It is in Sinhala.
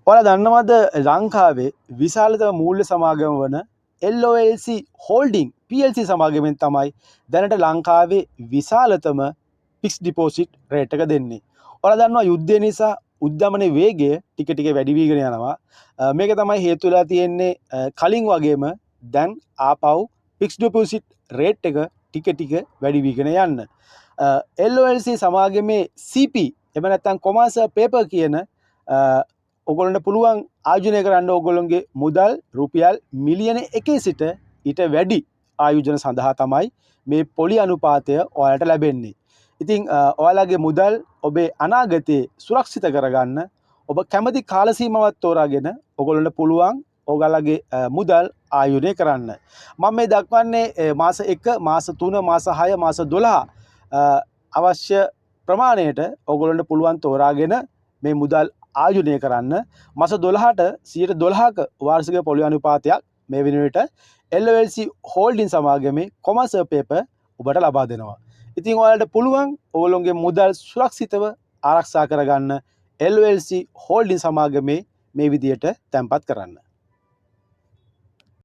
ඔයාලා දන්නවද ලංකාවේ විශාලතම මූල්‍ය සමාගම වන LOLC Holding PLC සමාගමෙන් තමයි දැනට ලංකාවේ විශාලතම ෆික්ස් ඩිපොසිට් රේට් එක දෙන්නේ. ඔයාලා දන්නවා යුද්ධය නිසා උද්ධමනයේ වේගය ටික ටික වැඩි වීගෙන යනවා. මේක තමයි හේතු වෙලා තියෙන්නේ කලින් වගේම දැන් ආපහු ෆික්ස් ඩිපොසිට් රේට් එක ටික ටික වැඩි වීගෙන යන්න. LOLC සමාගමේ CP එහෙම නැත්නම් කොමර්ෂල් පේපර් කියන ඔගොල්ලන්ට පුළුවන් ආයෝජනය කරන්න ඔගොල්ලන්ගේ මුදල් රුපියල් මිලියන 1 සිට ඊට වැඩි ආයෝජන සඳහා තමයි මේ පොලි අනුපාතය ඔයාලට ලැබෙන්නේ. ඉතින් ඔයාලගේ මුදල් ඔබේ අනාගතයේ සුරක්ෂිත කරගන්න ඔබ කැමති කාල සීමාවක් තෝරාගෙන ඔගොල්ලන්ට පුළුවන් ඔයාලගේ මුදල් ආයෝජනය කරන්න. මම මේ දක්වන්නේ මාස 1, මාස 3, මාස 6, මාස 12 අවශ්‍ය ප්‍රමාණයට ඔගොල්ලන්ට පුළුවන් තෝරාගෙන මේ මුදල් ආයෝජනය කරන්න. මාස 12ට 12%ක වාර්ෂික පොලි අනුපාතයක් මේ වෙනුවට LOLC Holding සමාගමේ කොමර්ෂල් පේපර් ඔබට ලබා දෙනවා. ඉතින් ඔයාලට පුළුවන් ඔයගොල්ලෝගේ මුදල් සුරක්ෂිතව ආරක්ෂා කරගන්න LOLC Holding සමාගමේ මේ විදියට තැන්පත් කරන්න.